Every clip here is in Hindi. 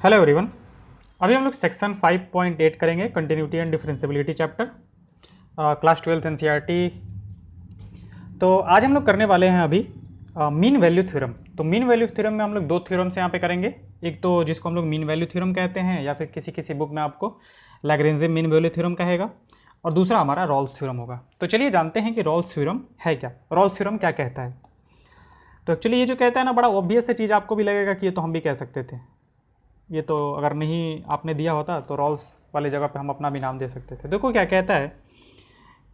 Hello everyone. अभी हम लोग सेक्शन 5.8 करेंगे, continuity and differentiability chapter, class 12th NCERT. तो आज हम लोग करने वाले हैं अभी मीन वैल्यू थ्योरम। तो मीन वैल्यू थ्योरम में हम लोग दो थ्योरम्स यहाँ पे करेंगे। एक तो जिसको हम लोग मीन वैल्यू थ्योरम कहते हैं, या फिर किसी किसी बुक में आपको लैग्रेंज मीन वैल्यू थ्योरम कहेगा, और दूसरा हमारा रॉल्स थ्योरम होगा। तो चलिए जानते हैं कि रॉल्स थ्योरम है क्या, रॉल्स थ्योरम क्या कहता है। तो एक्चुअली ये जो कहता है ना, बड़ा ऑब्वियस चीज़ आपको भी लगेगा कि ये तो हम भी कह सकते थे। ये तो अगर नहीं आपने दिया होता तो रॉल्स वाली जगह पे हम अपना भी नाम दे सकते थे। देखो क्या कहता है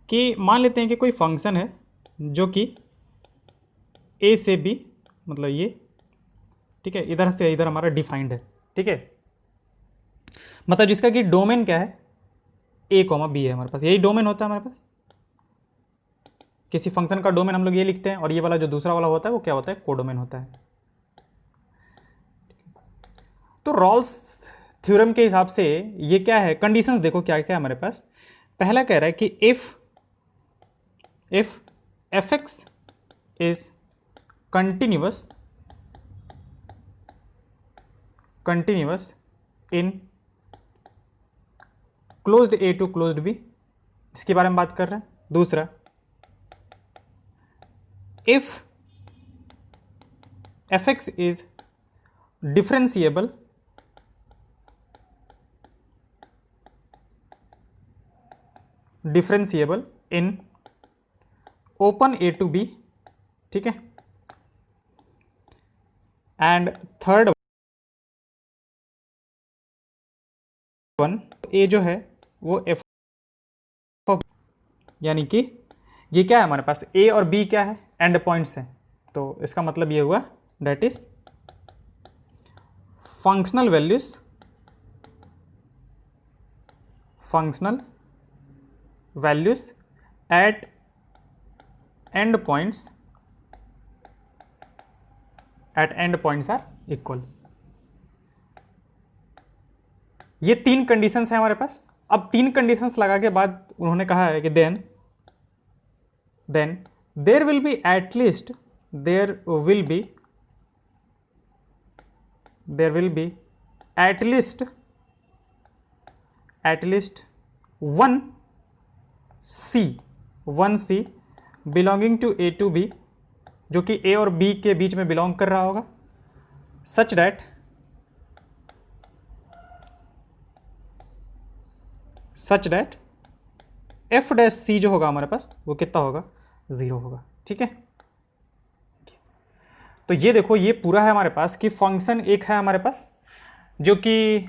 कि मान लेते हैं कि कोई फंक्शन है जो कि ए से बी, मतलब ये, ठीक है, इधर से इधर हमारा डिफाइंड है, ठीक है, मतलब जिसका कि डोमेन क्या है, ए कॉमा बी है। हमारे पास यही डोमेन होता है हमारे पास। किसी फंक्शन का डोमेन हम लोग ये लिखते हैं, और ये वाला जो दूसरा वाला होता है वो क्या होता है, कोडोमेन होता है। तो रॉल्स थ्योरम के हिसाब से ये क्या है, कंडीशंस देखो क्या क्या है हमारे पास। पहला कह रहा है कि if f x is continuous in closed a to closed b, इसके बारे में बात कर रहे हैं। दूसरा, if f x is differentiable in open a to b, ठीक है। एंड थर्ड वन, ए जो है वो एफ, यानी कि ये क्या है हमारे पास, ए और बी क्या है, एंड पॉइंट्स हैं। तो इसका मतलब ये हुआ that is functional values at end points are equal. ये तीन कंडीशंस हैं हमारे पास। अब तीन कंडीशंस लगा के बाद उन्होंने कहा है कि then there will be at least one C belonging to A to b, जो कि ए और बी के बीच में बिलोंग कर रहा होगा, सच दैट एफ डैश सी जो होगा हमारे पास वो कितना होगा, 0 होगा, ठीक है। तो ये देखो, ये पूरा है हमारे पास कि फंक्शन एक है हमारे पास जो कि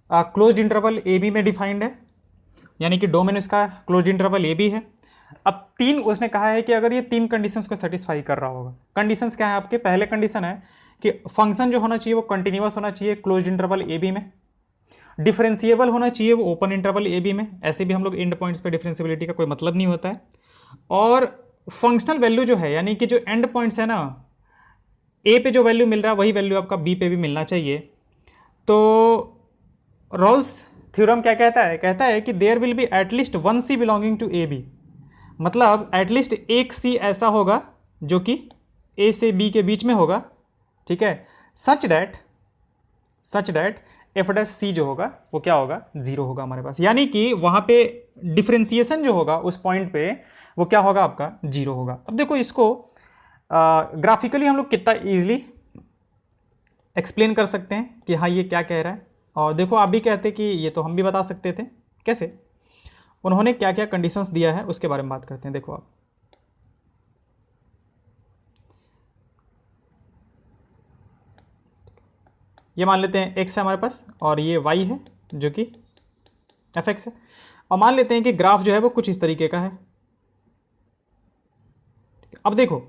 क्लोज्ड इंटरवल ए बी में डिफाइंड है, यानी कि डोमेन इसका क्लोज्ड इंटरवल ए बी है। अब तीन उसने कहा है कि अगर ये तीन कंडीशंस को सेटिस्फाई कर रहा होगा। कंडीशंस क्या है आपके, पहले कंडीशन है कि फंक्शन जो होना चाहिए वो कंटिन्यूअस होना चाहिए क्लोज्ड इंटरवल ए बी में, डिफरेंशिएबल होना चाहिए वो ओपन इंटरवल ए बी में। ऐसे भी हम लोग एंड पॉइंट्स पे डिफरेंशिएबिलिटी का कोई मतलब नहीं होता है। और फंक्शनल वैल्यू जो है, यानी कि जो एंड पॉइंट्स है ना, ए पे जो वैल्यू मिल रहा है वही वैल्यू आपका बी पे भी मिलना चाहिए। तो रॉल्स थ्योरम क्या कहता है, कहता है कि there will be at least one C belonging to A B, मतलब एटलीस्ट एक सी ऐसा होगा जो कि ए से बी के बीच में होगा, ठीक है, सच दैट एफ डैश सी जो होगा वो क्या होगा, 0 होगा हमारे पास। यानी कि वहां पे डिफरेंशिएशन जो होगा उस पॉइंट पे वो क्या होगा, आपका 0 होगा। अब देखो इसको ग्राफिकली हम लोग कितना इजीली एक्सप्लेन कर सकते हैं कि हाँ ये क्या कह रहा है। और देखो आप भी कहते कि ये तो हम भी बता सकते थे, कैसे, उन्होंने क्या क्या कंडीशंस दिया है उसके बारे में बात करते हैं। देखो आप, ये मान लेते हैं x है हमारे पास और ये y है जो कि fx है, और मान लेते हैं कि ग्राफ जो है वो कुछ इस तरीके का है। अब देखो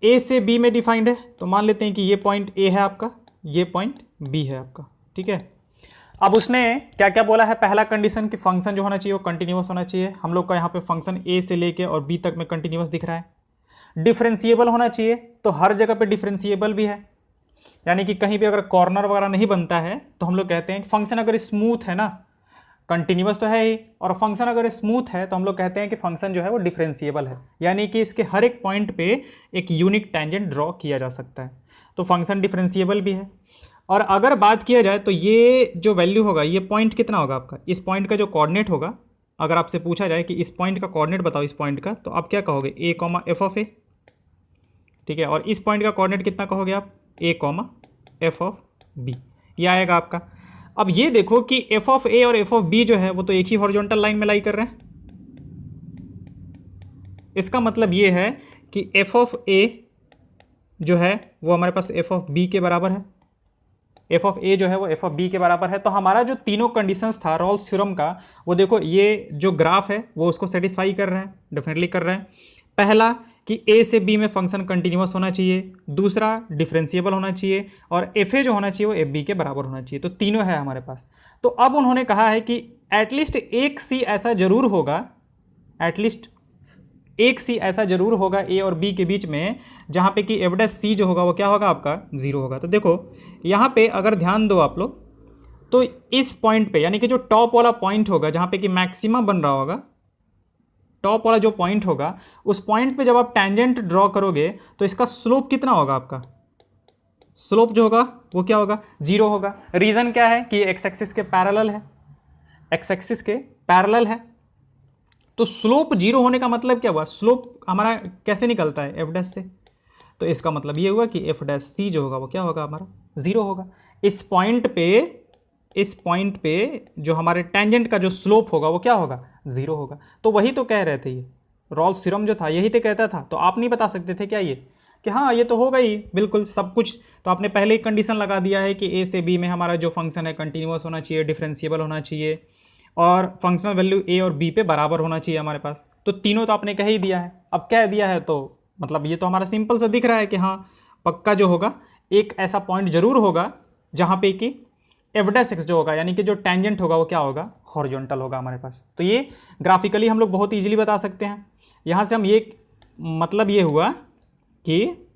a से b में डिफाइंड है, तो मान लेते हैं कि ये पॉइंट a है आपका, ये पॉइंट b है आपका, ठीक है। अब उसने क्या क्या बोला है, पहला कंडीशन कि फंक्शन जो होना चाहिए वो कंटिन्यूअस होना चाहिए। हम लोग का यहाँ पे फंक्शन a से लेके और b तक में कंटिन्यूअस दिख रहा है। डिफरेंशिएबल होना चाहिए, तो हर जगह पे डिफरेंशिएबल भी है, यानी कि कहीं भी अगर कॉर्नर वगैरह नहीं बनता है तो हम लोग कहते हैं कि फंक्शन अगर स्मूथ है ना, कंटिन्यूअस तो है ही, और फंक्शन अगर स्मूथ है तो हम लोग कहते हैं कि फंक्शन जो है वो डिफरेंशिएबल है, यानी कि इसके हर एक पॉइंट पे एक यूनिक टेंजेंट ड्रॉ किया जा सकता है। तो फंक्शन डिफरेंशिएबल भी है। और अगर बात किया जाए तो ये जो वैल्यू होगा, ये पॉइंट कितना होगा आपका, इस पॉइंट का जो कोऑर्डिनेट होगा, अगर आपसे पूछा जाए कि इस पॉइंट का कोऑर्डिनेट बताओ इस पॉइंट का, तो आप क्या कहोगे, ए कॉमा एफ ऑफ ए, ठीक है। और इस पॉइंट का कोऑर्डिनेट कितना कहोगे आप, ए कॉमा एफ ऑफ बी, ये आएगा आपका। अब ये देखो कि एफ ऑफ ए और एफ ऑफ बी जो है वो तो एक ही हॉरिजॉन्टल लाइन में लाई कर रहे हैं। इसका मतलब ये है कि एफ ऑफ ए जो है वो हमारे पास एफ ऑफ बी के बराबर है, एफ ऑफ ए जो है वो एफ ऑफ बी के बराबर है। तो हमारा जो तीनों कंडीशंस था रॉल्स थ्योरम का, वो देखो ये जो ग्राफ है वो उसको सेटिस्फाई कर रहा है, डेफिनेटली कर रहा है। पहला कि ए से बी में फंक्शन कंटिन्यूअस होना चाहिए, दूसरा डिफरेंशिएबल होना चाहिए, और एफ ए जो होना चाहिए वो एफ बी के बराबर होना चाहिए। तो तीनों है हमारे पास। तो अब उन्होंने कहा है कि एटलीस्ट एक सी ऐसा जरूर होगा, एटलीस्ट एक सी ऐसा जरूर होगा ए और बी के बीच में, जहाँ पे कि एफ डैश सी जो होगा वो क्या होगा आपका, जीरो होगा। तो देखो यहाँ पे अगर ध्यान दो आप लोग, तो इस पॉइंट पे यानी कि जो टॉप वाला पॉइंट होगा जहाँ पे कि मैक्सिमम बन रहा होगा, टॉप वाला जो पॉइंट होगा, उस पॉइंट पे जब आप टेंजेंट ड्रॉ करोगे तो इसका स्लोप कितना होगा आपका, स्लोप जो होगा वो क्या होगा, जीरो होगा। रीजन क्या है कि एक्स एक्सिस के पैरेलल है, एक्स एक्सिस के पैरेलल है। तो स्लोप जीरो होने का मतलब क्या हुआ, स्लोप हमारा कैसे निकलता है, एफ डैश से। तो इसका मतलब ये हुआ कि एफ डैश सी जो होगा वो क्या होगा हमारा, जीरो होगा। इस पॉइंट पे जो हमारे टेंजेंट का जो स्लोप होगा वो क्या होगा, जीरो होगा। तो वही तो कह रहे थे, ये रॉल्स थ्योरम जो था यही तो कहता था। तो आप नहीं बता सकते थे क्या ये कि हाँ ये तो होगा ही बिल्कुल सब कुछ। तो आपने पहले ही कंडीशन लगा दिया है कि ए से बी में हमारा जो फंक्शन है कंटिन्यूअस होना चाहिए, डिफरेंशिएबल होना चाहिए, और फंक्शनल वैल्यू ए और बी पे बराबर होना चाहिए हमारे पास। तो तीनों तो आपने कह ही दिया है। अब कह दिया है तो मतलब ये तो हमारा सिंपल सा दिख रहा है कि हाँ पक्का जो होगा एक ऐसा पॉइंट जरूर होगा जहाँ पे कि एफ डैश एक्स जो होगा यानी कि जो टेंजेंट होगा वो क्या होगा, हॉरिजॉन्टल होगा हमारे पास। तो ये ग्राफिकली हम लोग बहुत ईजिली बता सकते हैं। यहाँ से हम ये मतलब ये हुआ कि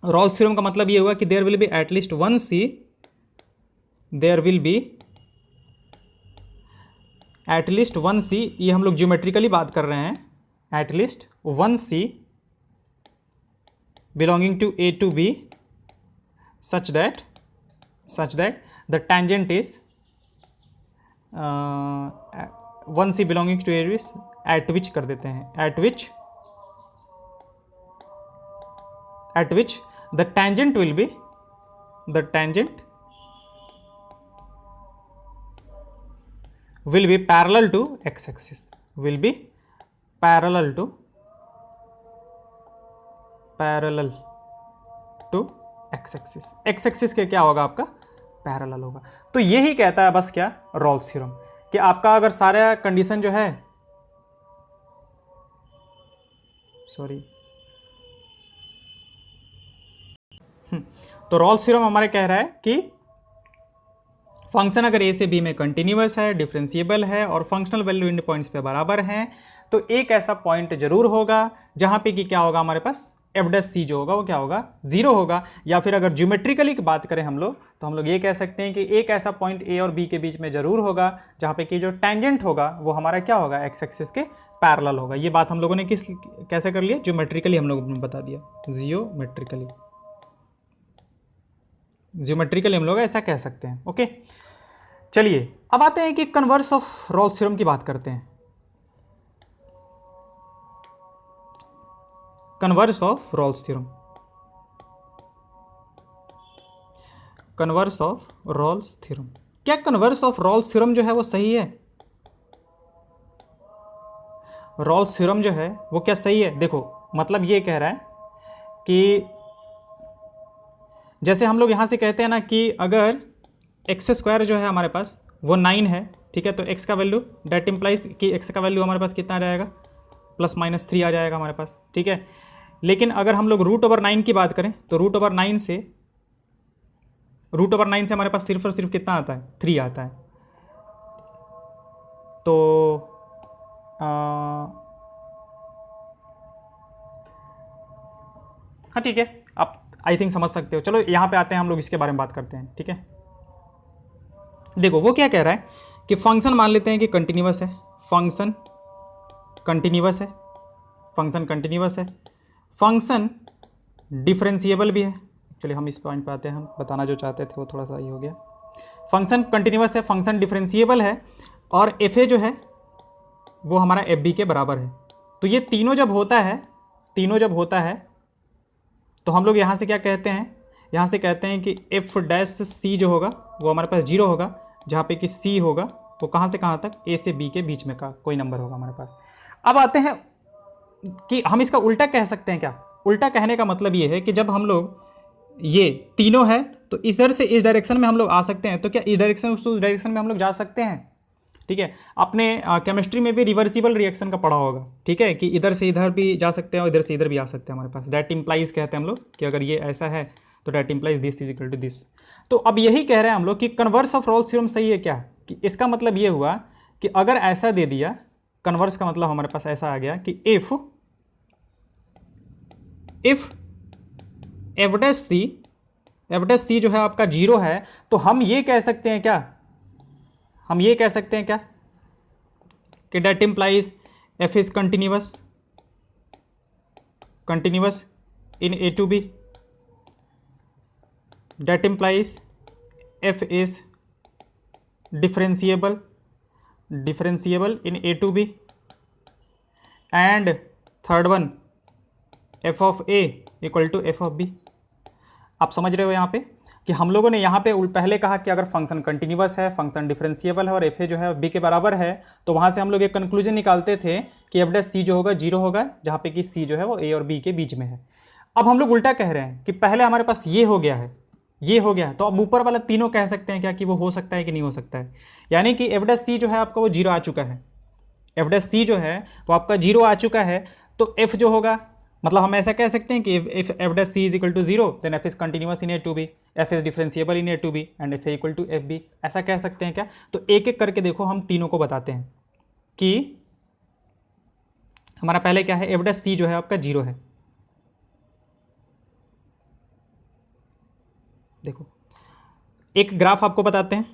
रॉल्स थ्योरम का मतलब ये हुआ कि there will be at least one C, there will be at least one C, ये हम लोग ज्योमेट्रिकली बात कर रहे हैं, at least one C belonging to A to B such that the tangent is one c belonging to a is at which कर देते हैं, at which the tangent will be parallel to x axis, will be parallel to x axis, x axis के क्या होगा आपका, पैरेलल होगा। तो यही कहता है बस क्या, रॉल्स थ्योरम, कि आपका अगर सारा कंडीशन जो है, सॉरी, तो रॉल्स थ्योरम हमारे कह रहा है कि फंक्शन अगर ए से बी में कंटिन्यूअस है, डिफरेंशिएबल है और फंक्शनल वैल्यू इन पॉइंट्स पे बराबर हैं, तो एक ऐसा पॉइंट जरूर होगा जहां पे कि क्या होगा हमारे पास, एफ डैश सी जो होगा वो क्या होगा, जीरो होगा। या फिर अगर ज्योमेट्रिकली की बात करें हम लोग, तो हम लोग ये कह सकते हैं कि एक ऐसा पॉइंट ए और बी के बीच में जरूर होगा जहाँ पे कि जो टेंजेंट होगा वो हमारा क्या होगा, एक्स एक्सिस के पैरेलल होगा। ये बात हम लोगों ने कैसे कर लिया, ज्योमेट्रिकली हम लोगों ने बता दिया, ज्योमेट्रिकली हम लोग ऐसा कह सकते हैं। ओके, चलिए अब आते हैं कि कन्वर्स ऑफ रॉल्स थ्योरम की बात करते हैं। Converse of Rolle's theorem, converse of Rolle's theorem, क्या कन्वर्स ऑफ रॉल्स थ्योरम जो है वो सही है, रॉल्स थ्योरम जो है वो क्या सही है। देखो मतलब ये कह रहा है कि जैसे हम लोग यहाँ से कहते हैं ना कि अगर एक्स स्क्वायर जो है हमारे पास वो 9 है, ठीक है, तो एक्स का वैल्यू डेट इम्प्लाइज कि एक्स का वैल्यू हमारे पास कितना आ जाएगा, +-3 आ जाएगा हमारे पास, ठीक है। लेकिन अगर हम लोग √9 की बात करें तो √9 से हमारे पास सिर्फ और सिर्फ कितना आता है, 3 आता है। तो हाँ ठीक है, आप आई थिंक समझ सकते हो। चलो यहाँ पे आते हैं, हम लोग इसके बारे में बात करते हैं, ठीक है। देखो वो क्या कह रहा है कि फंक्शन मान लेते हैं कि कंटिन्यूअस है, फंक्शन कंटिन्यूअस है, फंक्शन डिफरेंशिएबल भी है, चलिए हम इस पॉइंट पे आते हैं, हम बताना जो चाहते थे वो थोड़ा सा ये हो गया। फंक्शन कंटिन्यूस है, फंक्शन डिफरेंशिएबल है, और एफ ए जो है वो हमारा एफ बी के बराबर है। तो ये तीनों जब होता है तो हम लोग यहाँ से क्या कहते हैं, यहाँ से कहते हैं कि एफ डैश सी जो होगा वो हमारे पास 0 होगा, जहाँ पे कि सी होगा वो कहाँ से कहाँ तक, ए से बी के बीच में का कोई नंबर होगा हमारे पास। अब आते हैं कि हम इसका उल्टा कह सकते हैं क्या। उल्टा कहने का मतलब ये है कि जब हम लोग ये तीनों है तो इधर से इस डायरेक्शन में हम लोग आ सकते हैं, तो क्या इस डायरेक्शन से उस डायरेक्शन में हम लोग जा सकते हैं। ठीक है, आपने केमिस्ट्री में भी रिवर्सिबल रिएक्शन का पढ़ा होगा। ठीक है, कि इधर से इधर भी जा सकते हैं और इधर से इधर भी आ सकते हैं हमारे पास। दैट इम्प्लाइज कहते हैं हम लोग कि अगर ये ऐसा है तो that implies this is equal to this. तो अब यही कह रहे हैं हम लोग कि कन्वर्स ऑफ रोल्स थ्योरम सही है क्या, कि इसका मतलब ये हुआ कि अगर ऐसा दे दिया, कन्वर्स का मतलब हमारे पास ऐसा आ गया कि इफ एफ डैश सी जो है आपका 0 है, तो हम ये कह सकते हैं क्या, कि that implies f is continuous in A to b, that implies f is differentiable in A to B, and third one f of a equal to f of b. आप समझ रहे हो यहाँ पे कि हम लोगों ने यहाँ पे पहले कहा कि अगर फंक्शन कंटिन्यूअस है, फंक्शन डिफरेंशिएबल है और एफ ए जो है बी के बराबर है, तो वहाँ से हम लोग एक कंक्लूजन निकालते थे कि एफ डैश सी जो होगा 0 होगा, जहाँ पे कि सी जो है वो ए और बी के बीच में है। अब हम लोग उल्टा कह रहे हैं कि पहले हमारे पास ये हो गया है, तो अब ऊपर वाला तीनों कह सकते हैं क्या कि वो हो सकता है कि नहीं हो सकता है। यानी कि एफ डैश सी जो है आपका वो 0 आ चुका है, एफ डैश सी जो है वो आपका 0 आ चुका है, तो एफ जो होगा, मतलब हम ऐसा कह सकते हैं कि if f dash c is equal to 0 then f is continuous in A to b, f is differentiable in A to B and F A equal to F b. ऐसा कह सकते हैं क्या। तो एक एक करके देखो, हम तीनों को बताते हैं कि हमारा पहले क्या है, एफ डैश सी जो है आपका 0 है। देखो एक ग्राफ आपको बताते हैं,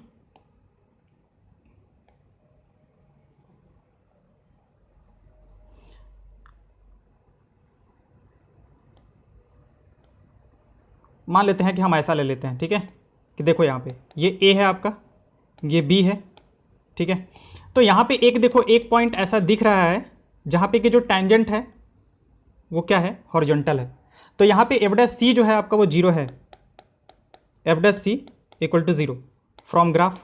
मान लेते हैं कि हम ऐसा ले लेते हैं। ठीक है, कि देखो यहाँ पे ये ए है आपका, ये बी है। ठीक है, तो यहाँ पे एक देखो, एक पॉइंट ऐसा दिख रहा है जहाँ पे कि जो टेंजेंट है वो क्या है, हॉरिजॉन्टल है। तो यहाँ पे एफ डैश सी जो है आपका वो 0 है, f dash C equal to 0 from graph.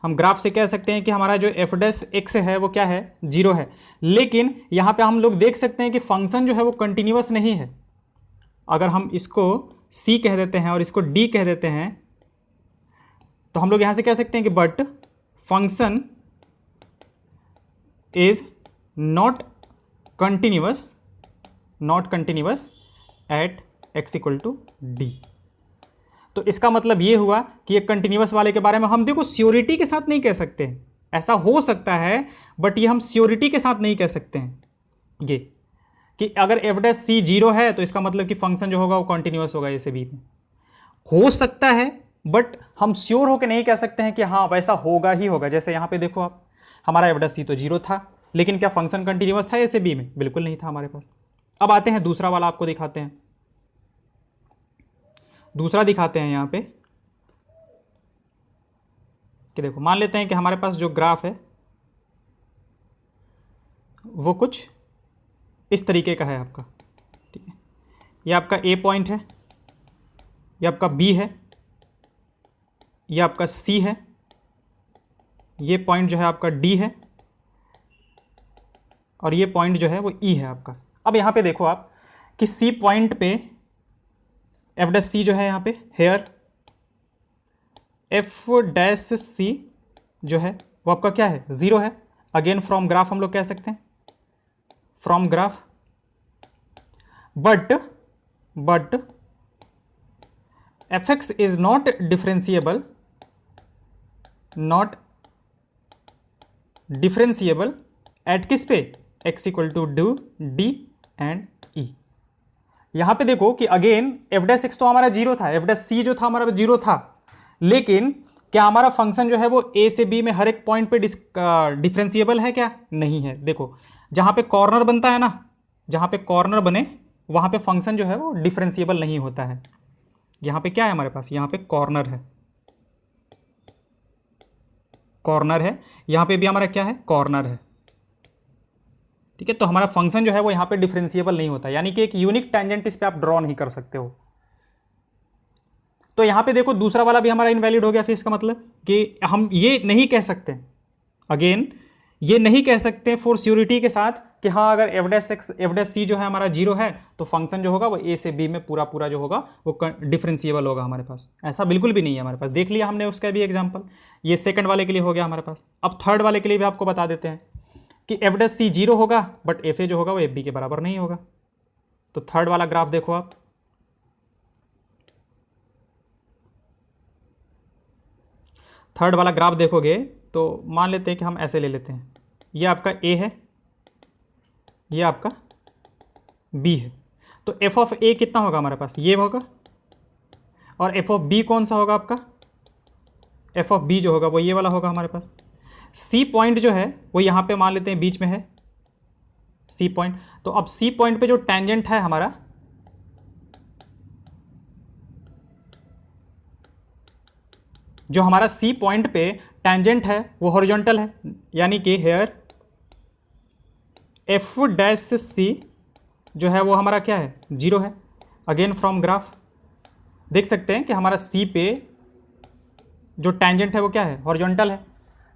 हम ग्राफ से कह सकते हैं कि हमारा जो एफ डैश एक्स है वो क्या है, 0 है। लेकिन यहाँ पे हम लोग देख सकते हैं कि फंक्शन जो है वो कंटिन्यूअस नहीं है। अगर हम इसको c कह देते हैं और इसको d कह देते हैं, तो हम लोग यहाँ से कह सकते हैं कि but function is not continuous at x equal to d. तो इसका मतलब ये हुआ कि ये कंटिन्यूअस वाले के बारे में हम देखो श्योरिटी के साथ नहीं कह सकते हैं। ऐसा हो सकता है बट ये हम श्योरिटी के साथ नहीं कह सकते हैं, ये कि अगर एफ डैश सी 0 है तो इसका मतलब कि फंक्शन जो होगा वो कंटिन्यूअस होगा ए से बी में। हो सकता है बट हम श्योर होकर नहीं कह सकते हैं कि हाँ वैसा होगा ही होगा। जैसे यहाँ पे देखो आप, हमारा एफ डैश सी तो 0 था, लेकिन क्या फंक्शन कंटिन्यूअस था ए से बी में, बिल्कुल नहीं था हमारे पास। अब आते हैं दूसरा वाला, आपको दिखाते हैं, दूसरा दिखाते हैं यहाँ पे कि देखो मान लेते हैं कि हमारे पास जो ग्राफ है वो कुछ इस तरीके का है आपका। ठीक है, ये आपका ए पॉइंट है, ये आपका बी है, ये आपका सी है, ये पॉइंट जो है आपका डी है, और ये पॉइंट जो है वो ई है आपका। अब यहाँ पे देखो आप कि सी पॉइंट पे एफ डैश सी जो है यहाँ पे हेयर एफ डैश सी जो है वो आपका क्या है, 0 है। अगेन फ्रॉम ग्राफ हम लोग कह सकते हैं, from graph, but f x is not differentiable at किस पे, x equal to D and E. यहां पे देखो कि अगेन एफ डैश एक्स तो हमारा 0 था, एफ डैश सी जो था हमारा 0 था, लेकिन क्या हमारा फंक्शन जो है वो ए से बी में हर एक पॉइंट पे डिफरेंशिएबल है क्या, नहीं है। देखो जहां पे कॉर्नर बनता है ना, जहां पे कॉर्नर बने वहाँ पे फंक्शन जो है वो डिफरेंशिएबल नहीं होता है। यहाँ पे क्या है हमारे पास, यहाँ पे कॉर्नर है, कॉर्नर है, यहाँ पे भी हमारा क्या है, कॉर्नर है, ठीक है। तो हमारा फंक्शन जो है वो यहाँ पे डिफरेंशिएबल नहीं होता, यानी कि एक यूनिक टेंजेंट इस पे आप ड्रॉ नहीं कर सकते हो। तो यहाँ पे देखो दूसरा वाला भी हमारा इनवैलिड हो गया, फिर इसका मतलब कि हम ये नहीं कह सकते, अगेन ये नहीं कह सकते फॉर श्योरिटी के साथ कि हाँ अगर एफ डैश सी जो है हमारा 0 है तो फंक्शन जो होगा वो ए से बी में पूरा पूरा जो होगा वो डिफरेंशिएबल होगा हमारे पास। ऐसा बिल्कुल भी नहीं है हमारे पास, देख लिया हमने उसका भी एग्जाम्पल। ये सेकंड वाले के लिए हो गया हमारे पास। अब थर्ड वाले के लिए भी आपको बता देते हैं कि एफ डैश सी 0 होगा बट एफ ए जो होगा वो एफ बी के बराबर नहीं होगा। तो थर्ड वाला ग्राफ देखो आप, थर्ड वाला ग्राफ देखोगे तो मान लेते हैं कि हम ऐसे ले लेते हैं, ये आपका ए है, ये आपका बी है। तो एफ ऑफ ए कितना होगा हमारे पास, ये होगा, और एफ ऑफ बी कौन सा होगा आपका, एफ ऑफ बी जो होगा वो ये वाला होगा हमारे पास। सी पॉइंट जो है वो यहाँ पे मान लेते हैं बीच में है सी पॉइंट। तो अब सी पॉइंट पे जो टेंजेंट है हमारा, जो हमारा सी पॉइंट पे टेंजेंट है वो हॉरिजॉन्टल है, यानी कि हेयर एफ डैश सी जो है वो हमारा क्या है, 0 है। अगेन फ्रॉम ग्राफ देख सकते हैं कि हमारा सी पे जो टेंजेंट है वो क्या है, हॉरिजॉन्टल है।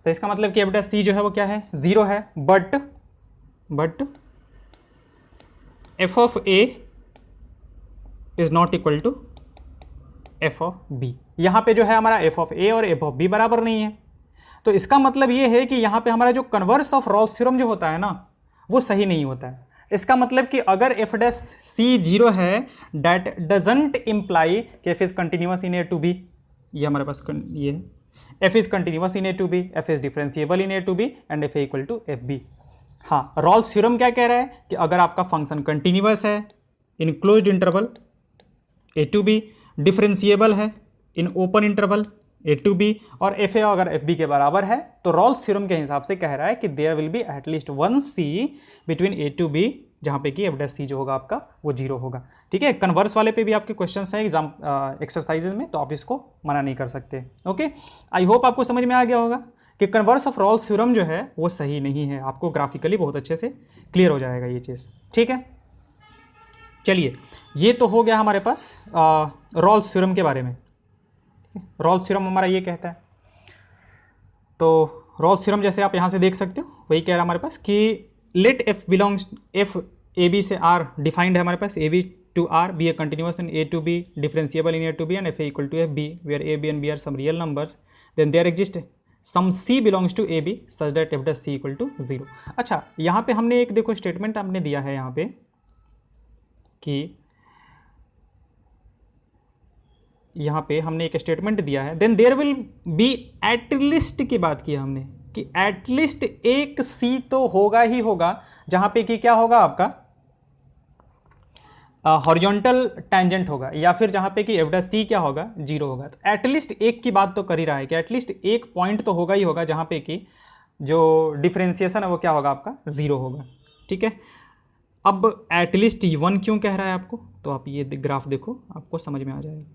तो इसका मतलब कि एफ डैश सी जो है वो क्या है, 0 है, but f of a is not equal to f of b. यहाँ पे जो है हमारा एफ ऑफ ए और एफ ऑफ बी बराबर नहीं है। तो इसका मतलब ये है कि यहाँ पे हमारा जो कन्वर्स ऑफ रॉल्स थ्योरम जो होता है ना वो सही नहीं होता है। इसका मतलब कि अगर एफ डैश सी 0 है दैट डजंट इम्प्लाई कि f is continuous in A to b. ये हमारे पास ये है, f is continuous in A to b, f is differentiable in A to B and F A equal to F b. हाँ, रॉल्स थ्योरम क्या कह रहा है कि अगर आपका फंक्शन कंटिन्यूअस है in closed interval A to B, differentiable है in open interval A to B, और एफ ए अगर एफ बी के बराबर है तो रॉल्स थ्योरम के हिसाब से कह रहा है कि there will be at least one C between a to b, जहाँ पे कि एफ डैश सी जो होगा आपका वो 0 होगा। ठीक है, कन्वर्स वाले पे भी आपके क्वेश्चंस हैं एग्जाम एक्सरसाइजेज में, तो आप इसको मना नहीं कर सकते। ओके, आई होप आपको समझ में आ गया होगा कि कन्वर्स ऑफ रॉल्स थ्योरम जो है वो सही नहीं है। आपको ग्राफिकली बहुत अच्छे से क्लियर हो जाएगा ये चीज़। ठीक है, चलिए ये तो हो गया हमारे पास रॉल्स थ्योरम के बारे में। रॉल्स थ्योरम हमारा ये कहता है, तो रॉल्स थ्योरम जैसे आप यहाँ से देख सकते हो वही कह रहा है हमारे पास कि let F belongs, F A B से आर डिफाइंड है हमारे पास, A B to R B A continuous in A to B, differentiable in A to B and F A equal to F B, where A B and B are some real numbers, then there exist some C belongs to A B such that F dash C equal to 0। अच्छा, यहाँ पे हमने एक देखो स्टेटमेंट हमने दिया है यहाँ पे कि यहाँ पे हमने एक स्टेटमेंट दिया है, then there will be at least की बात की हमने कि एटलीस्ट एक सी तो होगा ही होगा, जहाँ पे कि क्या होगा आपका हॉरिजॉन्टल टेंजेंट होगा, या फिर जहाँ पे कि एफ डैश सी क्या होगा, 0 होगा। तो एटलीस्ट एक की बात तो कर ही रहा है कि एटलीस्ट एक पॉइंट तो होगा ही होगा जहाँ पे कि जो डिफरेंशिएशन है वो क्या होगा आपका 0 होगा। ठीक है, अब एटलीस्ट 1 क्यों कह रहा है आपको, तो आप ये ग्राफ देखो आपको समझ में आ जाएगा।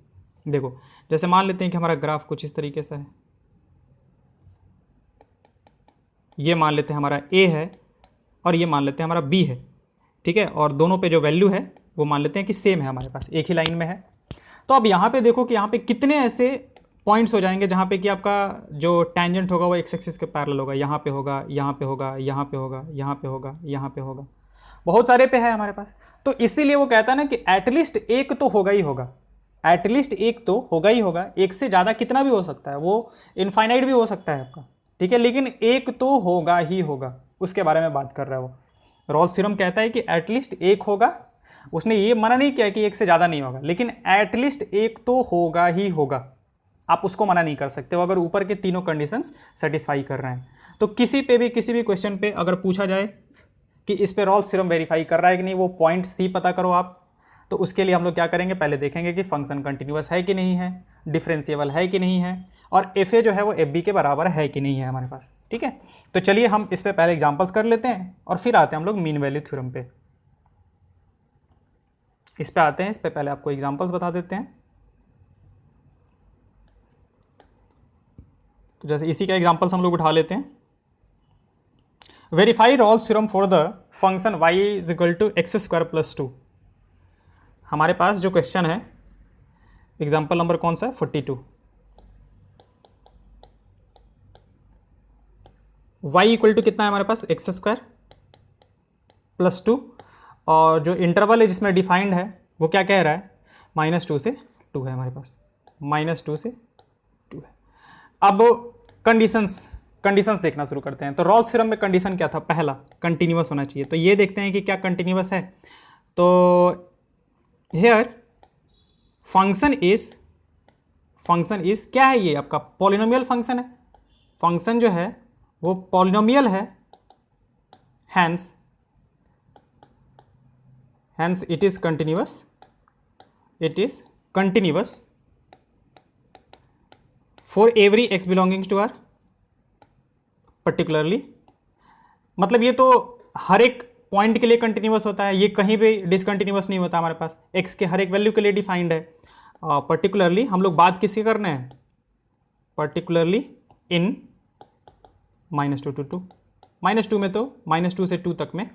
देखो जैसे मान लेते हैं कि हमारा ग्राफ कुछ इस तरीके से है, ये मान लेते हैं हमारा ए है और ये मान लेते हैं हमारा बी है। ठीक है, और दोनों पे जो वैल्यू है वो मान लेते हैं कि सेम है, हमारे पास एक ही लाइन में है। तो अब यहाँ पे देखो कि यहाँ पे कितने ऐसे पॉइंट्स हो जाएंगे जहाँ पे कि आपका जो टेंजेंट होगा वो एक्स एक्सिस के पैरेलल होगा, यहाँ पे होगा, यहाँ पे होगा, यहाँ पे होगा, यहाँ पे होगा, यहाँ पे होगा, बहुत सारे पे है हमारे पास। तो इसीलिए वो कहता है ना कि एटलीस्ट एक तो होगा ही होगा, एटलीस्ट एक तो होगा ही होगा। एक से ज़्यादा कितना भी हो सकता है, वो इनफाइनाइट भी हो सकता है आपका, ठीक है, लेकिन एक तो होगा ही होगा, उसके बारे में बात कर रहा है वो। रॉल्स थ्योरम कहता है कि एटलीस्ट एक होगा, उसने ये मना नहीं किया कि एक से ज़्यादा नहीं होगा, लेकिन एटलीस्ट एक तो होगा ही होगा, आप उसको मना नहीं कर सकते हो अगर ऊपर के तीनों कंडीशंस सेटिस्फाई कर रहे हैं। तो किसी पे भी किसी भी क्वेश्चन पे अगर पूछा जाए कि इस पे रॉल्स थ्योरम वेरीफाई कर रहा है कि नहीं, वो पॉइंट सी पता करो आप, तो उसके लिए हम लोग क्या करेंगे, पहले देखेंगे कि फंक्शन कंटिन्यूअस है कि नहीं है, डिफरेंशिएबल है कि नहीं है, और एफ ए जो है वो एफ बी के बराबर है कि नहीं है हमारे पास। ठीक है, तो चलिए हम इस पे पहले एग्जांपल्स कर लेते हैं और फिर आते हैं हम लोग मीन वैल्यू थ्योरम पे। इस पे आते हैं, इस पे पहले आपको एग्जांपल्स बता देते हैं। तो जैसे इसी का एग्जांपल्स हम लोग उठा लेते हैं। Verify Rolle's theorem for the function y is equal to x square plus 2। हमारे पास जो क्वेश्चन है, एग्जांपल नंबर कौन सा है, 42। y इक्वल टू कितना है हमारे पास, एक्स स्क्वायर प्लस 2, और जो इंटरवल है जिसमें डिफाइंड है वो क्या कह रहा है, -2 से 2 है हमारे पास, -2 से 2 है। अब कंडीशंस देखना शुरू करते हैं। तो रॉल्स थ्योरम में कंडीशन क्या था, पहला कंटिन्यूअस होना चाहिए। तो ये देखते हैं कि क्या कंटिन्यूअस है। तो हियर फंक्शन इज क्या है, ये आपका पॉलिनोमियल फंक्शन है। फंक्शन जो है वो पॉलिनोमियल है, hence it is continuous for every x belonging to R particularly. मतलब ये तो हर एक पॉइंट के लिए कंटिन्यूअस होता है, ये कहीं भी डिसकंटिन्यूअस नहीं होता हमारे पास, एक्स के हर एक वैल्यू के लिए डिफाइंड है। पर्टिकुलरली हम लोग बात किसकी करने हैं, पर्टिकुलरली इन -2 to 2, -2 में तो -2 से 2 तक में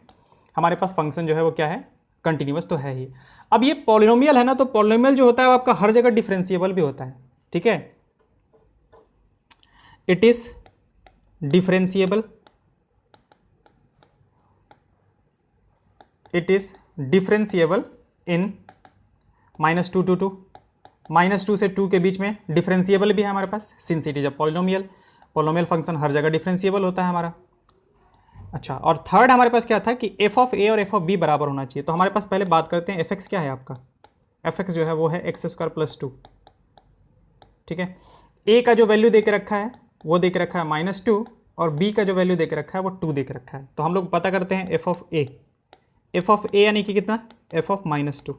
हमारे पास फंक्शन जो है वो क्या है, कंटिन्यूअस तो है ही। अब ये पॉलिनोमियल है ना, तो पॉलिनोमियल जो होता है वो आपका हर जगह डिफरेंशिएबल भी होता है, ठीक है। It is differentiable, in -2 to 2, -2 से 2 के बीच में डिफरेंशिएबल भी है हमारे पास, since it is a polynomial function हर जगह डिफरेंशिएबल होता है हमारा। अच्छा, और थर्ड हमारे पास क्या था कि एफ ऑफ ए और एफ ऑफ बी बराबर होना चाहिए। तो हमारे पास पहले बात करते हैं एफ एक्स क्या है आपका, एफ एक्स जो है वो है एक्स स्क्वायर प्लस 2, ठीक है। ए का जो वैल्यू दे के रखा है वो दे के रखा है -2, और बी का जो वैल्यू दे के रखा है वो 2 दे के रखा है। तो हम लोग पता करते हैं एफ ऑफ ए यानी कि कितना, एफ ऑफ -2।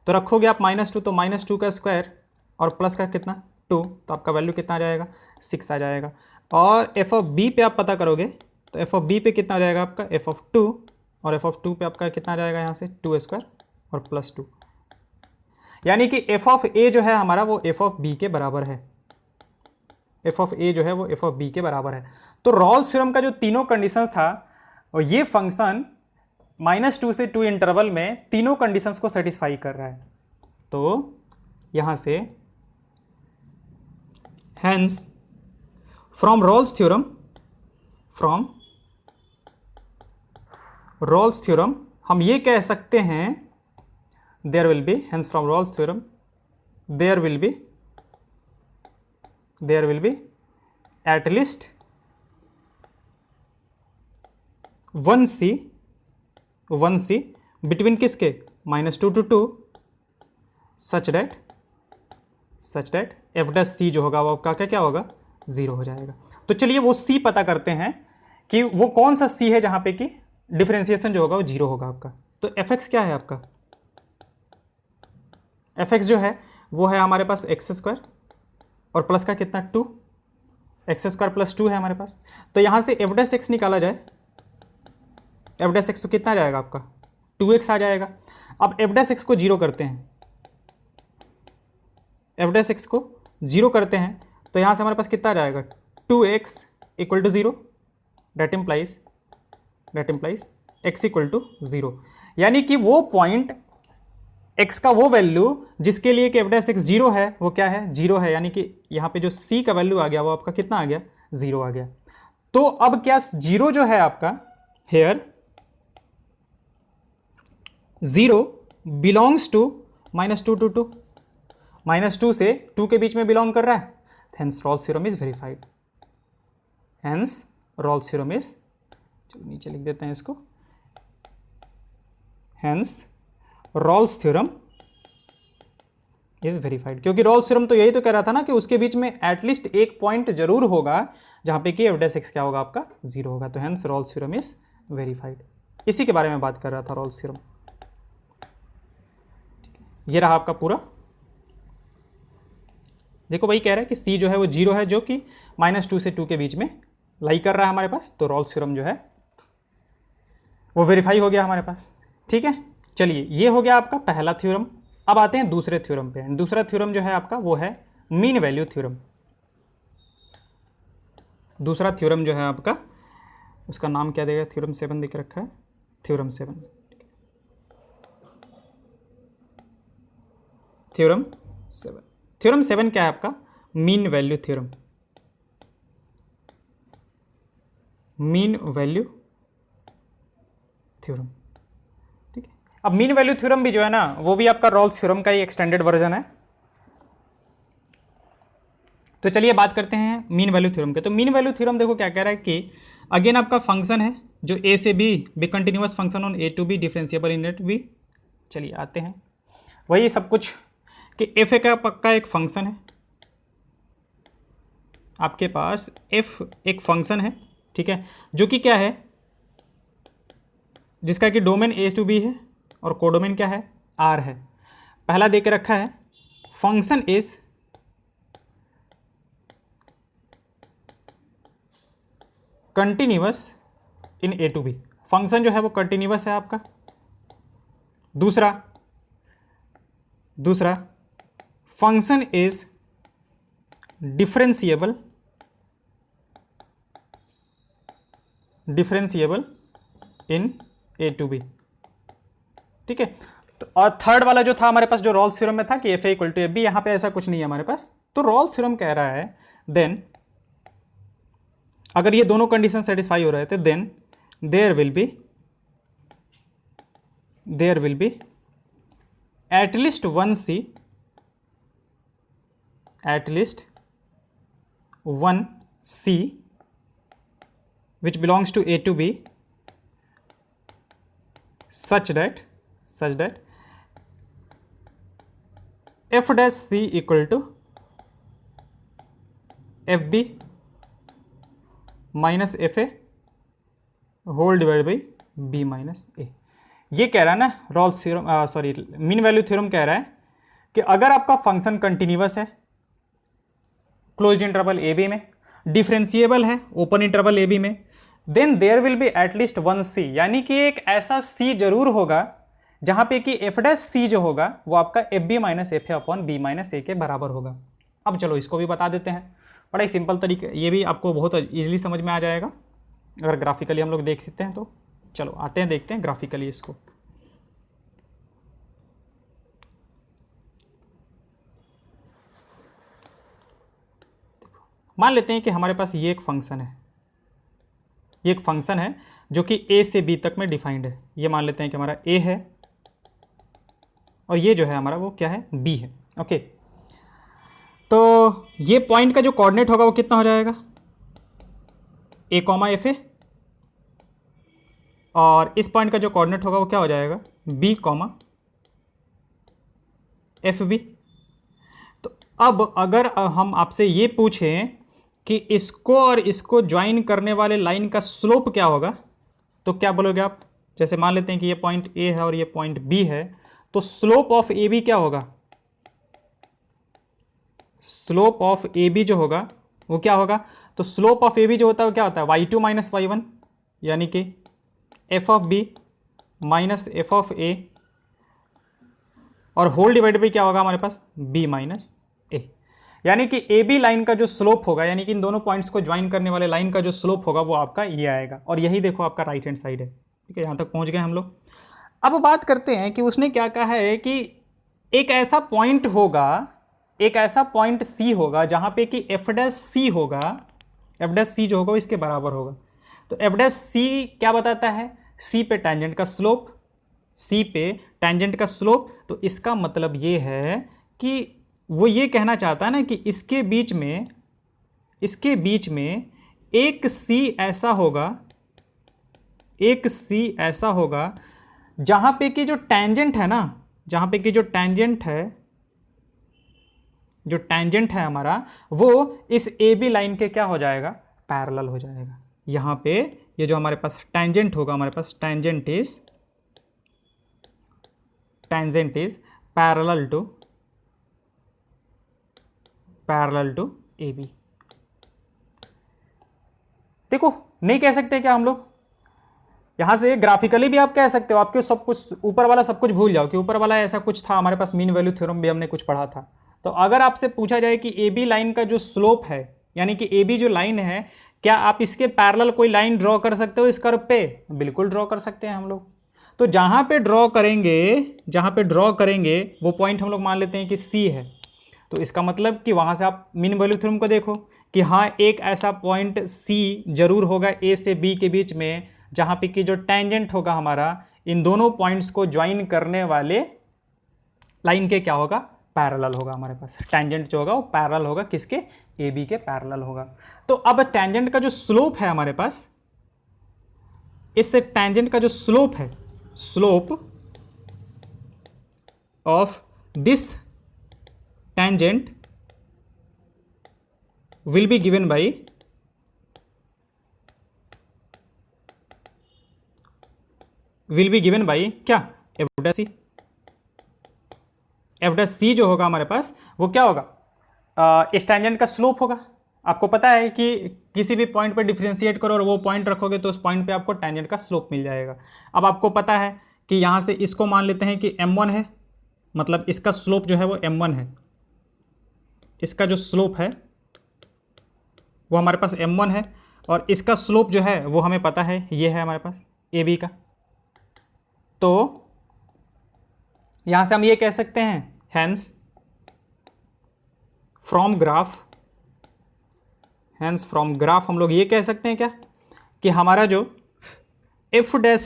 तो रखोगे आप -2, तो -2 का स्क्वायर और प्लस का कितना 2, तो आपका वैल्यू कितना आ जाएगा, 6 आ जाएगा। और एफ ऑफ बी पे आप पता करोगे तो एफ ऑफ बी पे कितना आ जाएगा आपका, एफ ऑफ 2, और एफ ऑफ 2 पे आपका कितना आ जाएगा यहाँ से 2 स्क्वायर और प्लस 2, यानी कि एफ ऑफ ए जो है हमारा वो एफ ऑफ बी के बराबर है। एफ ऑफ ए जो है वो एफ ऑफ बी के बराबर है। तो रॉल्स थ्योरम का जो तीनों कंडीशन था, और ये फंक्शन -2 से 2 इंटरवल में तीनों कंडीशंस को सेटिस्फाई कर रहा है। तो यहां से हैंस फ्रॉम रॉल्स थ्योरम हम ये कह सकते हैं, there will be, hence from Rolle's theorem there will be at least one C between किसके, -2 to 2, such that F dash C जो होगा वो आपका क्या होगा, 0 हो जाएगा। तो चलिए वो सी पता करते हैं कि वो कौन सा सी है जहां पे कि डिफरेंशिएशन जो होगा वो 0 होगा आपका। तो एफ एक्स क्या है आपका, एफ एक्स जो है वो है हमारे पास एक्स स्क्वायर और प्लस का कितना 2, एक्स स्क्वायर प्लस 2 है हमारे पास। तो यहां से एफ डैश एक्स निकाला जाए, एफ डैश एक्स तो कितना आ जाएगा आपका, 2x आ जाएगा। अब एफ डैश एक्स को 0 करते हैं, एफ डैश एक्स को 0 करते हैं, तो यहाँ से हमारे पास कितना आ जाएगा, 2x equal to 0, that implies x equal to 0। यानी कि वो पॉइंट x का वो वैल्यू जिसके लिए कि एफ डैश एक्स 0 है वो क्या है, 0 है। यानी कि यहाँ पे जो c का वैल्यू आ गया वो आपका कितना आ गया, 0 आ गया। तो अब क्या 0 जो है आपका हेयर 0 बिलोंग्स टू -2 to 2, -2 से 2 के बीच में बिलोंग कर रहा है। Hence Rolle's theorem is verified, hence Rolle's theorem is, चलो नीचे लिख देते हैं इसको, hence Rolle's theorem is verified. क्योंकि रॉल्स थ्योरम तो यही तो कह रहा था ना कि उसके बीच में एटलीस्ट एक पॉइंट जरूर होगा जहां पे कि एफ डैश एक्स क्या होगा आपका, 0 होगा। तो hence Rolle's theorem is verified. इसी के बारे में बात कर रहा था रॉल्स थ्योरम। ये रहा आपका पूरा, देखो वही कह रहा है कि सी जो है वो 0 है, जो कि -2 से 2 के बीच में लाई कर रहा है हमारे पास। तो रॉल्स थ्योरम जो है वो वेरीफाई हो गया हमारे पास, ठीक है। चलिए ये हो गया आपका पहला थ्योरम। अब आते हैं दूसरे थ्योरम पे। दूसरा थ्योरम जो है आपका वो है मीन वैल्यू थ्योरम। दूसरा थ्योरम जो है आपका, उसका नाम क्या देगा, थ्योरम 7 दिख रखा है, थ्योरम 7। थ्योरम 7, थ्योरम 7 क्या है आपका, mean value theorem. Mean value theorem, ठीक है। अब मीन वैल्यू थ्योरम भी जो है ना, वो भी आपका रॉल्स थ्योरम का ही एक्सटेंडेड वर्जन है। तो चलिए बात करते हैं मीन वैल्यू थ्योरम के। तो मीन वैल्यू थ्योरम देखो क्या कह रहा है कि अगेन आपका फंक्शन है जो ए से b continuous function on a to B differentiable in at b. चलिए आते हैं वही सब कुछ कि एफ का पक्का एक फंक्शन है, आपके पास एफ एक फंक्शन है, ठीक है, जो कि क्या है, जिसका कि डोमेन ए टू बी है और कोडोमेन क्या है, आर है। पहला दे के रखा है function is continuous in A to b, function जो है वो कंटिन्यूअस है आपका। दूसरा function is differentiable in A to b, ठीक है। तो और थर्ड वाला जो था हमारे पास, जो रॉल्स थ्योरम में था कि f A equal to F b, यहां पे ऐसा कुछ नहीं है हमारे पास। तो रॉल्स थ्योरम कह रहा है देन अगर ये दोनों कंडीशन सेटिस्फाई हो रहे थे, then there will be at least one c which belongs to A to B such that f dash c equal to fb minus fa whole divide by b minus A. ये कह रहा है ना Rolle's theorem, sorry mean value theorem कह रहा है कि अगर आपका फंक्शन कंटिन्यूअस है क्लोज्ड इंटरवल ए बी में, डिफरेंशिएबल है ओपन इंटरवल ए बी में, then there will be at least one C, यानी कि एक ऐसा सी जरूर होगा जहां पे कि एफ डैश सी जो होगा वो आपका F B minus F A upon B minus A के बराबर होगा। अब चलो इसको भी बता देते हैं, बड़ा ही सिंपल तरीके, ये भी आपको बहुत ईजिली समझ में आ जाएगा अगर ग्राफिकली हम लोग देख सकते हैं। तो चलो आते हैं, देखते हैं ग्राफिकली इसको। मान लेते हैं कि हमारे पास ये एक फंक्शन है, ये एक फंक्शन है जो कि ए से बी तक में डिफाइंड है। ये मान लेते हैं कि हमारा ए है और ये जो है हमारा वो क्या है, बी है, ओके। तो ये पॉइंट का जो कोऑर्डिनेट होगा वो कितना हो जाएगा, ए कॉमा एफ ए, और इस पॉइंट का जो कोऑर्डिनेट होगा वो क्या हो जाएगा, बी कॉमा एफ बी। तो अब अगर हम आपसे ये पूछें कि इसको और इसको ज्वाइन करने वाले लाइन का स्लोप क्या होगा, तो क्या बोलोगे आप। जैसे मान लेते हैं कि ये पॉइंट ए है और ये पॉइंट बी है, तो स्लोप ऑफ ए बी क्या होगा, स्लोप ऑफ ए बी जो होगा वो क्या होगा, तो स्लोप ऑफ ए बी जो होता है वो क्या होता है, Y two minus Y one, यानी कि F of B minus F of A, और होल डिवाइड बाई क्या होगा हमारे पास, बी माइनस ए। यानी कि ए बी लाइन का जो स्लोप होगा, यानी कि इन दोनों पॉइंट्स को ज्वाइन करने वाले लाइन का जो स्लोप होगा वो आपका ये आएगा, और यही देखो आपका राइट हैंड साइड है, ठीक है। यहाँ तक पहुँच गए हम लोग। अब बात करते हैं कि उसने क्या कहा है कि एक ऐसा पॉइंट होगा, एक ऐसा पॉइंट सी होगा जहाँ पे कि एफ डैश सी होगा, एफ डैश सी जो होगा वो इसके बराबर होगा। तो एफ डैश सी क्या बताता है, सी पे टेंजेंट का स्लोप, सी पे टेंजेंट का स्लोप। तो इसका मतलब ये है कि वो ये कहना चाहता है ना कि इसके बीच में एक सी ऐसा होगा, एक सी ऐसा होगा जहां पे कि जो टेंजेंट है ना, जहां पे कि जो टेंजेंट है हमारा, वो इस ए बी लाइन के क्या हो जाएगा, पैरेलल हो जाएगा। यहां पे ये जो हमारे पास टेंजेंट होगा, हमारे पास tangent is parallel to A B. देखो नहीं कह सकते क्या हम लोग यहाँ से ग्राफिकली भी आप कह सकते हो, आपके सब कुछ ऊपर वाला सब कुछ भूल जाओ कि ऊपर वाला ऐसा कुछ था हमारे पास, मीन वैल्यू थ्योरम भी हमने कुछ पढ़ा था। तो अगर आपसे पूछा जाए कि ए बी लाइन का जो स्लोप है, यानी कि ए बी जो लाइन है, क्या आप इसके पैरेलल कोई लाइन ड्रॉ कर सकते हो इस कर्व पे? बिल्कुल ड्रॉ कर सकते हैं हम लोग। तो जहाँ पे ड्रॉ करेंगे वो पॉइंट हम लोग मान लेते हैं कि सी है। तो इसका मतलब कि वहाँ से आप मीन वैल्यू थ्योरम को देखो कि हाँ एक ऐसा पॉइंट सी जरूर होगा ए से बी के बीच में, जहाँ पे कि जो टेंजेंट होगा हमारा इन दोनों पॉइंट्स को ज्वाइन करने वाले लाइन के क्या होगा? पैरेलल होगा हमारे पास। टेंजेंट जो होगा वो पैरेलल होगा किसके? ए बी के पैरेलल होगा। तो अब टेंजेंट का जो स्लोप है हमारे पास, इस टेंजेंट का जो स्लोप है, slope of this tangent will be given by क्या? एफ डैश सी। एफ डैश सी जो होगा हमारे पास वो क्या होगा? इस टेंजेंट का स्लोप होगा। आपको पता है कि किसी भी पॉइंट पे डिफरेंशिएट करो और वो पॉइंट रखोगे तो उस पॉइंट पे आपको टेंजेंट का स्लोप मिल जाएगा। अब आपको पता है कि यहाँ से इसको मान लेते हैं कि m1 है, मतलब इसका स्लोप जो है वो m1 है। इसका जो स्लोप है वो हमारे पास m1 है, और इसका स्लोप जो है वो हमें पता है, ये है हमारे पास ए बी का। तो यहां से हम ये कह सकते हैं, हैंस फ्रॉम ग्राफ हम लोग ये कह सकते हैं क्या कि हमारा जो एफ डैश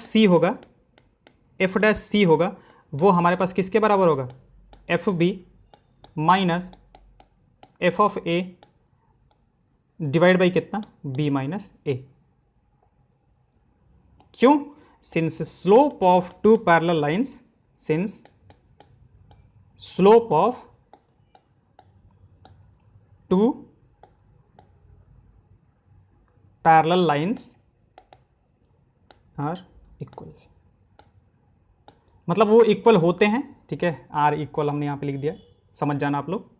सी होगा वो हमारे पास किसके बराबर होगा? F B minus F of a divide by कितना? b minus a. क्यों? Since slope of two parallel lines, since slope of two parallel lines are equal, मतलब वो इक्वल होते हैं। ठीक है, आर इक्वल हमने यहाँ पे लिख दिया, समझ जाना आप लोग।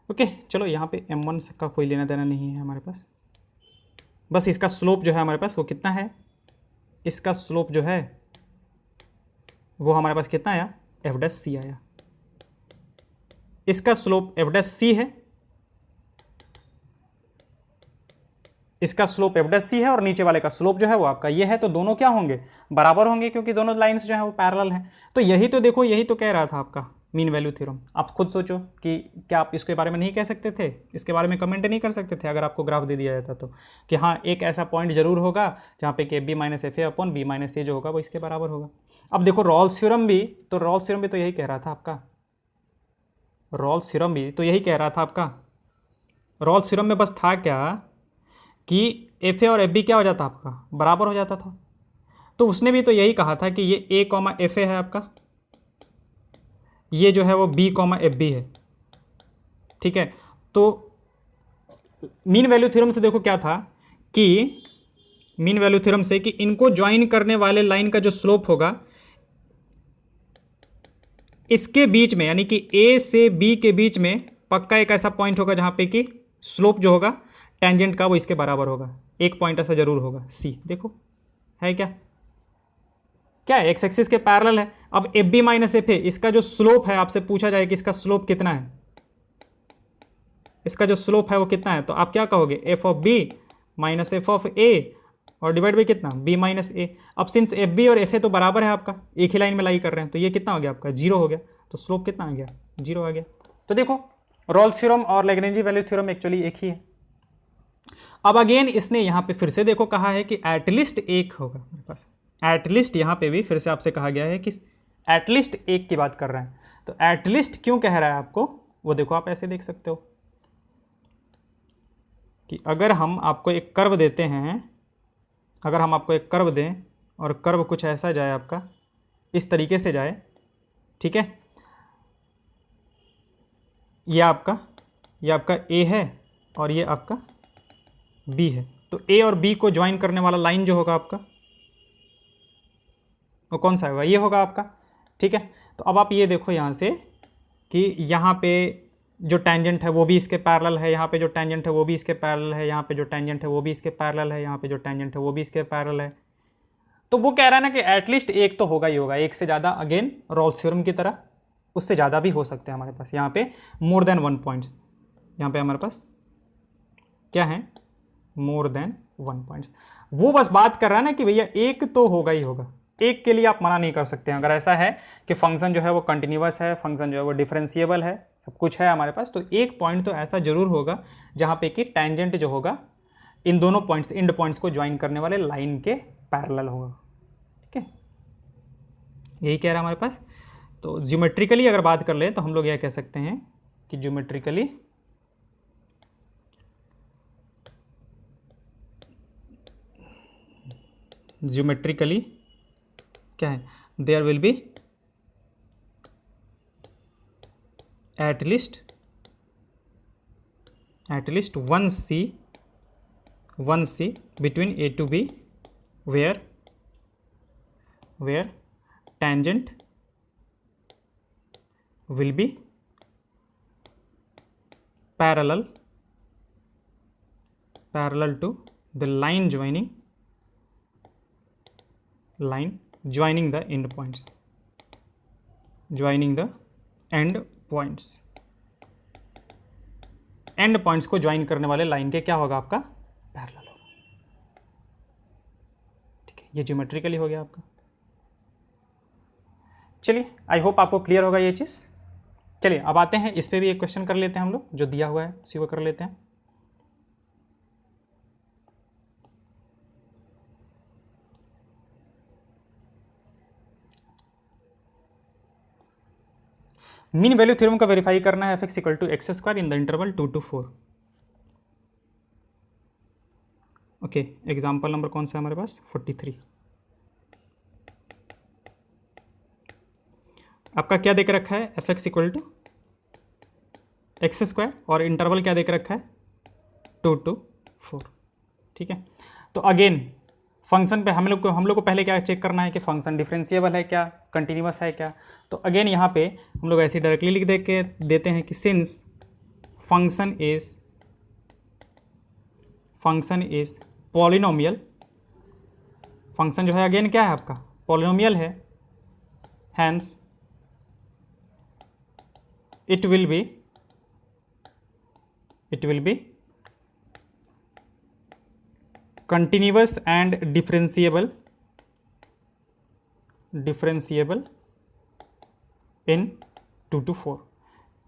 ओके चलो, यहाँ पे m1 का कोई लेना देना नहीं है हमारे पास, बस इसका स्लोप जो है हमारे पास वो कितना है? इसका स्लोप जो है वो हमारे पास कितना आया? एफ डैश सी आया। इसका स्लोप एफ डैश सी है, इसका स्लोप एफ डैश सी है, और नीचे वाले का स्लोप जो है वो आपका ये है। तो दोनों क्या होंगे? बराबर होंगे, क्योंकि दोनों लाइंस जो है वो पैरेलल हैं। तो यही तो देखो, यही तो कह रहा था आपका मीन वैल्यू थ्योरम। आप खुद सोचो कि क्या आप इसके बारे में नहीं कह सकते थे? इसके बारे में कमेंट नहीं कर सकते थे अगर आपको ग्राफ दे दिया जाता तो, कि हाँ एक ऐसा पॉइंट जरूर होगा जहाँ पे कि B minus F A upon B minus A जो होगा वो इसके बराबर होगा। अब देखो रॉल्स थ्योरम भी तो यही कह रहा था आपका। रॉल्स थ्योरम में बस था क्या कि एफ ए और एफ बी क्या हो जाता आपका? बराबर हो जाता था। तो उसने भी तो यही कहा था कि ये ए कॉमा एफ ए है आपका, ये जो है वो बी कॉमा एफ बी है। ठीक है, तो मीन वैल्यू थ्योरम से देखो क्या था कि मीन वैल्यू थ्योरम से कि इनको ज्वाइन करने वाले लाइन का जो स्लोप होगा इसके बीच में, यानी कि ए से बी के बीच में पक्का एक ऐसा पॉइंट होगा जहां पे कि स्लोप जो होगा टेंजेंट का वो इसके बराबर होगा। एक पॉइंट ऐसा जरूर होगा, सी देखो है क्या? क्या है? एक्स एक्सिस के पैरेलल है। अब f B minus F a, इसका जो स्लोप है, आपसे पूछा जाए कि इसका स्लोप कितना है, इसका जो स्लोप है वो कितना है, तो आप क्या कहोगे? F of B minus F of A और डिवाइड बाई कितना? B minus A. अब सिंस एफ बी और एफ ए तो बराबर है आपका, एक ही लाइन में लाई कर रहे हैं, तो ये कितना हो गया आपका? 0 हो गया। तो स्लोप कितना आ गया? 0 आ गया। तो देखो रॉल्स थ्योरम और लैग्रेंजी वैल्यू थ्योरम एक्चुअली एक ही है। अब अगेन इसने यहाँ पे फिर से देखो कहा है कि एटलीस्ट एक होगा मेरे पास। एटलीस्ट यहाँ पे भी फिर से आपसे कहा गया है कि एटलीस्ट एक की बात कर रहे हैं। तो एटलीस्ट क्यों कह रहा है आपको, वो देखो आप ऐसे देख सकते हो कि अगर हम आपको एक कर्व देते हैं, अगर हम आपको एक कर्व दें और कर्व कुछ ऐसा जाए आपका, इस तरीके से जाए, ठीक है, ये आपका ए है और ये आपका बी है। तो ए और बी को ज्वाइन करने वाला लाइन जो होगा आपका वो कौन सा होगा? ये होगा आपका। ठीक है, तो अब आप ये देखो यहाँ से कि यहाँ पे जो टेंजेंट है वो भी इसके पैरेलल है, यहाँ पे जो टेंजेंट है वो भी इसके पैरेलल है, यहाँ पे जो टेंजेंट है वो भी इसके पैरेलल है, यहाँ पे जो टेंजेंट है वो भी इसके पैरेलल है। तो वो कह रहा है ना कि एटलीस्ट एक तो होगा ही होगा, एक से ज़्यादा, अगेन रॉल्स थ्योरम की तरह उससे ज़्यादा भी हो सकते हैं हमारे पास। यहाँ पे मोर देन 1 पॉइंट्स, यहाँ पे हमारे पास क्या है, मोर देन 1 पॉइंट्स। वो बस बात कर रहा है ना कि भैया एक तो होगा ही होगा, एक के लिए आप मना नहीं कर सकते हैं। अगर ऐसा है कि फंक्शन जो है वो कंटिन्यूअस है, फंक्शन जो है वो डिफरेंशिएबल है, सब कुछ है हमारे पास, तो एक पॉइंट तो ऐसा जरूर होगा जहाँ पे कि टेंजेंट जो होगा इन दोनों पॉइंट्स, इंड पॉइंट्स को ज्वाइन करने वाले लाइन के पैरेलल होगा। ठीक है, यही कह रहा है हमारे पास। तो ज्योमेट्रिकली अगर बात कर ले तो हम लोग यह कह सकते हैं कि ज्योमेट्रिकली क्या है, there will be at least 1c between a to b where tangent will be parallel to the line joining the end points, and points को ज्वाइन करने वाले लाइन के क्या होगा आपका, पैरेलल होगा। ठीक है, ये ज्योमेट्रिकली हो गया आपका। चलिए, आई होप आपको क्लियर होगा ये चीज़। चलिए अब आते हैं, इस पे भी एक क्वेश्चन कर लेते हैं हम लोग, जो दिया हुआ है उसी को कर लेते हैं। मीन वैल्यू थ्योरम का वेरीफाई करना है f(x = x² in the interval 2 to 4। Okay, example number कौन सा है हमारे पास, 43। आपका क्या देख रखा है, f(x = x² और इंटरवल क्या देख रखा है, 2 to 4। ठीक है, तो अगेन फंक्शन पे हम लोग को पहले क्या चेक करना है कि फंक्शन डिफरेंशिएबल है क्या, कंटिन्यूअस है क्या। तो अगेन यहाँ पे हम लोग ऐसे डायरेक्टली लिख देते हैं कि since function is polynomial, function जो है अगेन क्या है आपका, पॉलिनोमियल है, hence it will be continuous and differentiable in 2 to 4।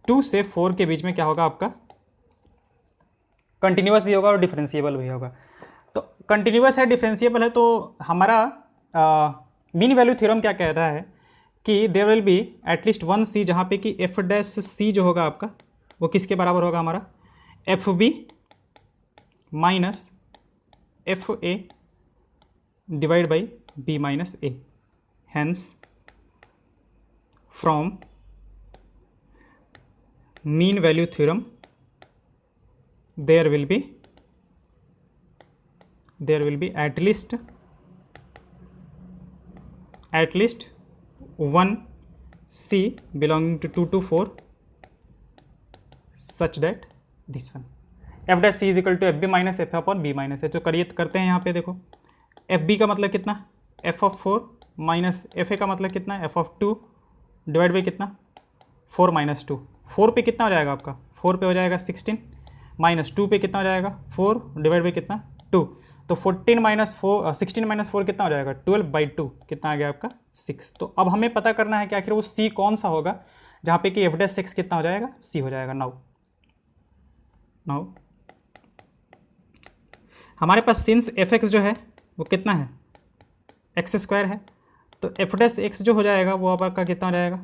2 से 4 के बीच में क्या होगा आपका, कंटिन्यूअस भी होगा और डिफरेंशिएबल भी होगा। तो कंटिन्यूअस है, डिफरेंशिएबल है, तो हमारा मीन वैल्यू थ्योरम क्या कह रहा है कि there will be at least 1c, जहाँ पे कि f' जो होगा आपका वो किसके बराबर होगा हमारा, fb minus fa divide by b minus a। Hence from mean value theorem there will be at least 1c belonging to 2 to 4 such that this one f' is equal to F B minus F upon B minus A. तो करते हैं यहाँ पे देखो, एफ बी का मतलब कितना, f(4) माइनस एफ ए का मतलब कितना, f(2) डिवाइड बाई कितना, 4 - 2। 4 पे कितना हो जाएगा आपका, 4 पे हो जाएगा 16 माइनस 2 पे कितना हो जाएगा, 4 डिवाइड बाई कितना, 2। तो 16 - 4 कितना हो जाएगा, 12/2 कितना आ गया आपका, 6। तो अब हमें पता करना है कि आखिर वो c कौन सा होगा जहाँ पे कि f' कितना हो जाएगा, c हो जाएगा। नाउ हमारे पास सिंस f(x) जो है वो कितना है, x² है, तो f' जो हो जाएगा वो आपका कितना हो जाएगा,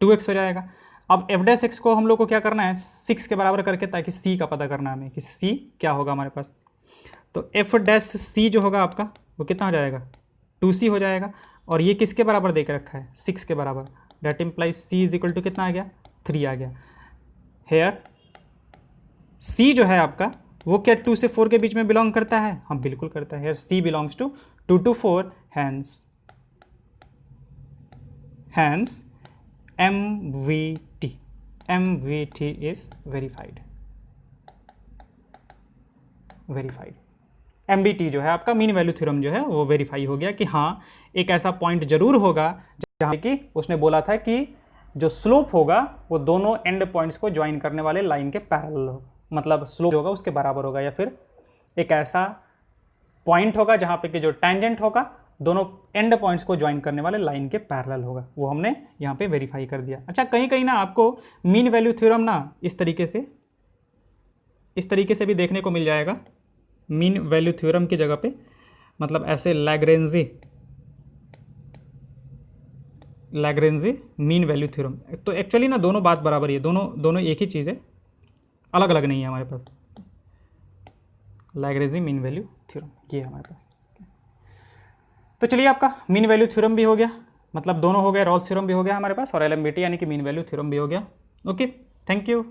2x हो जाएगा। अब f' को हम लोग को क्या करना है, 6 के बराबर करके, ताकि c का पता करना है हमें कि c क्या होगा हमारे पास। तो f' जो होगा आपका वो कितना हो जाएगा, 2c हो जाएगा। और ये किसके बराबर देख रखा है, 6 के बराबर, that implies c is equal to कितना आ गया, 3 आ गया। हेयर c जो है आपका वो क्या 2 से 4 के बीच में बिलोंग करता है, हाँ बिल्कुल करता है। Here c belongs to 2 to 4, hence MVT is verified. MBT जो है आपका मीन वैल्यू थ्योरम जो है वो वेरीफाई हो गया कि हाँ एक ऐसा पॉइंट जरूर होगा जहाँ कि उसने बोला था कि जो स्लोप होगा वो दोनों एंड पॉइंट्स को ज्वाइन करने वाले लाइन के पैरेलल होगा, मतलब स्लोप होगा उसके बराबर होगा, या फिर एक ऐसा पॉइंट होगा जहाँ पे कि जो टेंजेंट होगा दोनों एंड पॉइंट्स को ज्वाइन करने वाले लाइन के पैरेलल होगा। वो हमने यहाँ पे वेरीफाई कर दिया। अच्छा, कहीं कहीं ना आपको मीन वैल्यू थ्योरम ना इस तरीके से भी देखने को मिल जाएगा। मीन वैल्यू थ्योरम की जगह पे मतलब ऐसे लैग्रेंजी मीन वैल्यू थ्योरम। तो एक्चुअली ना दोनों बात बराबर ही है, दोनों एक ही चीज़ है, अलग अलग नहीं है हमारे पास। लैग्रेंजी मीन वैल्यू थ्योरम ये है हमारे पास। तो चलिए आपका मीन वैल्यू थ्योरम भी हो गया, मतलब दोनों हो गए, रॉल्स थ्योरम भी हो गया हमारे पास, और LMBT यानी कि मीन वैल्यू थ्योरम भी हो गया। Okay, thank you.